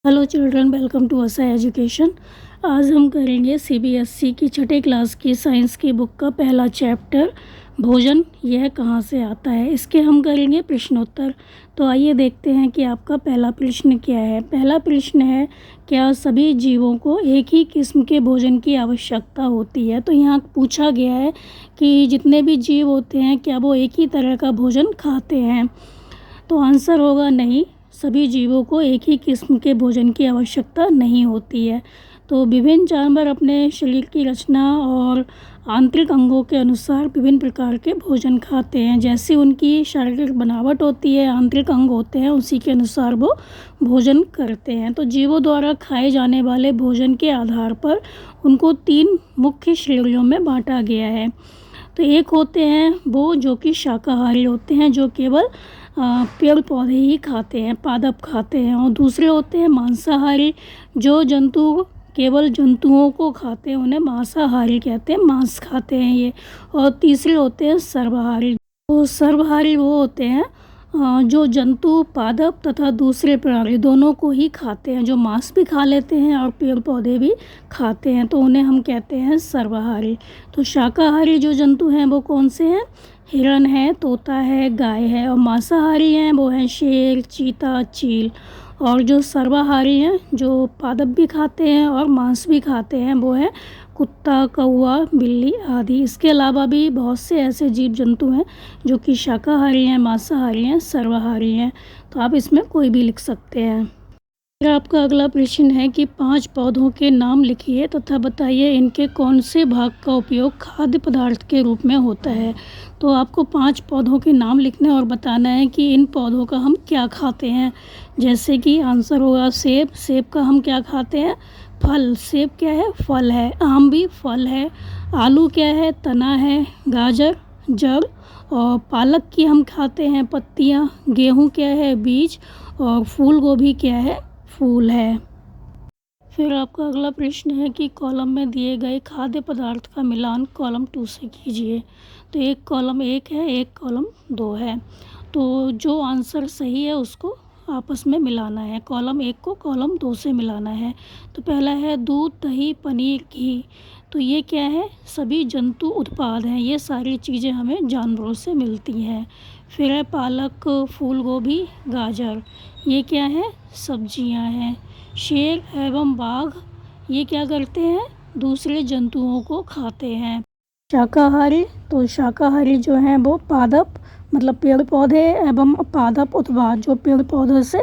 Hello children, welcome to असा education. आज हम करेंगे सीबीएसई की छठे क्लास की साइंस की बुक का पहला चैप्टर भोजन यह कहाँ से आता है। इसके हम करेंगे प्रश्नोत्तर। तो आइए देखते हैं कि आपका पहला प्रश्न क्या है। पहला प्रश्न है, क्या सभी जीवों को एक ही किस्म के भोजन की आवश्यकता होती है। तो यहाँ पूछा गया है कि जितने भी जीव होते हैं क्या वो एक ही तरह का भोजन खाते हैं। तो आंसर होगा नहीं, सभी जीवों को एक ही किस्म के भोजन की आवश्यकता नहीं होती है। तो विभिन्न जानवर अपने शरीर की रचना और आंतरिक अंगों के अनुसार विभिन्न प्रकार के भोजन खाते हैं। जैसी उनकी शारीरिक बनावट होती है, आंतरिक अंग होते हैं, उसी के अनुसार वो भोजन करते हैं। तो जीवों द्वारा खाए जाने वाले भोजन के आधार पर उनको 3 मुख्य श्रेणियों में बांटा गया है। तो एक होते हैं वो जो कि शाकाहारी होते हैं, जो केवल पेड़ पौधे ही खाते हैं, पादप खाते हैं। और दूसरे होते हैं मांसाहारी, जो केवल जंतुओं को खाते हैं, उन्हें मांसाहारी कहते हैं, मांस खाते हैं ये। और तीसरे होते हैं सर्वाहारी। तो सर्वाहारी वो होते हैं जो जंतु, पादप तथा दूसरे प्राणी दोनों को ही खाते हैं, जो मांस भी खा लेते हैं और पेड़ पौधे भी खाते हैं, तो उन्हें हम कहते हैं सर्वाहारी। तो शाकाहारी जो जंतु हैं वो कौन से हैं? हिरण है, तोता है, गाय है। और मांसाहारी हैं वो हैं शेर, चीता, चील। और जो सर्वाहारी हैं, जो पादप भी खाते हैं और मांस भी खाते हैं, वो है कुत्ता, कौवा, बिल्ली आदि। इसके अलावा भी बहुत से ऐसे जीव जंतु हैं जो कि शाकाहारी हैं, मांसाहारी हैं, सर्वाहारी हैं। तो आप इसमें कोई भी लिख सकते हैं। फिर आपका अगला प्रश्न है कि 5 पौधों के नाम लिखिए तथा बताइए इनके कौन से भाग का उपयोग खाद्य पदार्थ के रूप में होता है। तो आपको 5 पौधों के नाम लिखने और बताना है कि इन पौधों का हम क्या खाते हैं। जैसे कि आंसर होगा सेब। सेब का हम क्या खाते हैं? फल। सेब क्या है? फल है। आम भी फल है। आलू क्या है? तना है। गाजर जड़। और पालक की हम खाते हैं पत्तियाँ। गेहूँ क्या है? बीज। और फूल गोभी क्या है? फूल है। फिर आपका अगला प्रश्न है कि कॉलम में दिए गए खाद्य पदार्थ का मिलान कॉलम 2 से कीजिए। तो एक कॉलम 1 है, एक कॉलम 2 है। तो जो आंसर सही है उसको आपस में मिलाना है। कॉलम 1 को कॉलम 2 से मिलाना है। तो पहला है दूध, दही, पनीर, घी। तो ये क्या है? सभी जंतु उत्पाद हैं। ये सारी चीज़ें हमें जानवरों से मिलती हैं। फिर है पालक, फूल गोभी, गाजर। ये क्या है? सब्जियां हैं। शेर एवं बाघ ये क्या करते हैं? दूसरे जंतुओं को खाते हैं। शाकाहारी, तो शाकाहारी जो हैं वो पादप मतलब पेड़ पौधे एवं पादप उत्पाद, जो पेड़ पौधों से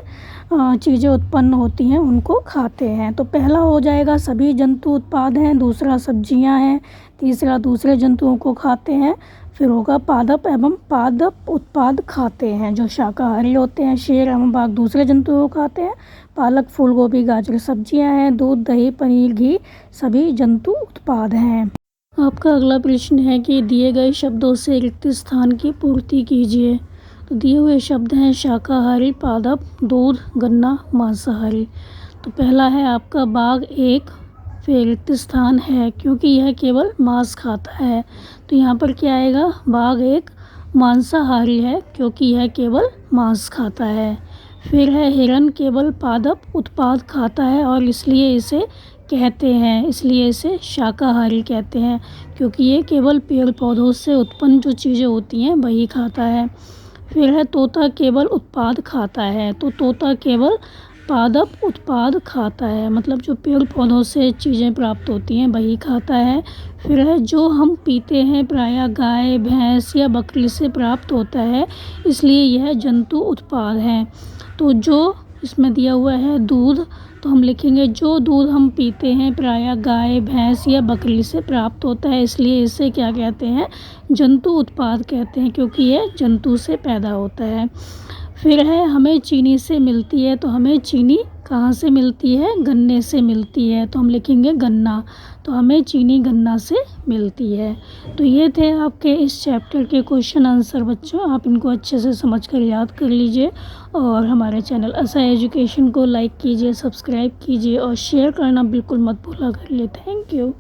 चीज़ें उत्पन्न होती हैं उनको खाते हैं। तो पहला हो जाएगा सभी जंतु उत्पाद हैं, दूसरा सब्जियां हैं, तीसरा दूसरे जंतुओं को खाते हैं, फिर होगा पादप एवं पादप उत्पाद खाते हैं जो शाकाहारी होते हैं। शेर एवं बाघ दूसरे जंतुओं को खाते हैं। पालक, फूल गोभी, गाजर सब्जियां हैं। दूध, दही, पनीर, घी सभी जंतु उत्पाद हैं। आपका अगला प्रश्न है कि दिए गए शब्दों से रिक्त स्थान की पूर्ति कीजिए। तो दिए हुए शब्द हैं शाकाहारी, पादप, दूध, गन्ना, मांसाहारी। तो पहला है आपका बाघ 1। फिर रिक्त स्थान है क्योंकि यह केवल मांस खाता है, तो यहाँ पर क्या आएगा? बाघ 1 मांसाहारी है क्योंकि यह केवल मांस खाता है। फिर है हिरण केवल पादप उत्पाद खाता है और इसलिए इसे शाकाहारी कहते हैं, क्योंकि ये केवल पेड़ पौधों से उत्पन्न जो चीज़ें होती हैं वही खाता है। फिर है तोता केवल उत्पाद खाता है। तो तोता केवल पादप उत्पाद खाता है, मतलब जो पेड़ पौधों से चीज़ें प्राप्त होती हैं वही खाता है। फिर है जो हम पीते हैं प्रायः गाय, भैंस या बकरी से प्राप्त होता है, इसलिए यह जंतु उत्पाद है। तो जो इसमें दिया हुआ है दूध, तो हम लिखेंगे जो दूध हम पीते हैं प्रायः गाय, भैंस या बकरी से प्राप्त होता है, इसलिए इसे क्या कहते हैं? जंतु उत्पाद कहते हैं, क्योंकि यह जंतु से पैदा होता है। फिर है हमें चीनी से मिलती है। तो हमें चीनी कहाँ से मिलती है? गन्ने से मिलती है, तो हम लिखेंगे गन्ना। तो हमें चीनी गन्ना से मिलती है। तो ये थे आपके इस चैप्टर के क्वेश्चन आंसर बच्चों। आप इनको अच्छे से समझ कर याद कर लीजिए और हमारे चैनल असा एजुकेशन को लाइक कीजिए, सब्सक्राइब कीजिए और शेयर करना बिल्कुल मत भूला करिए। Thank you.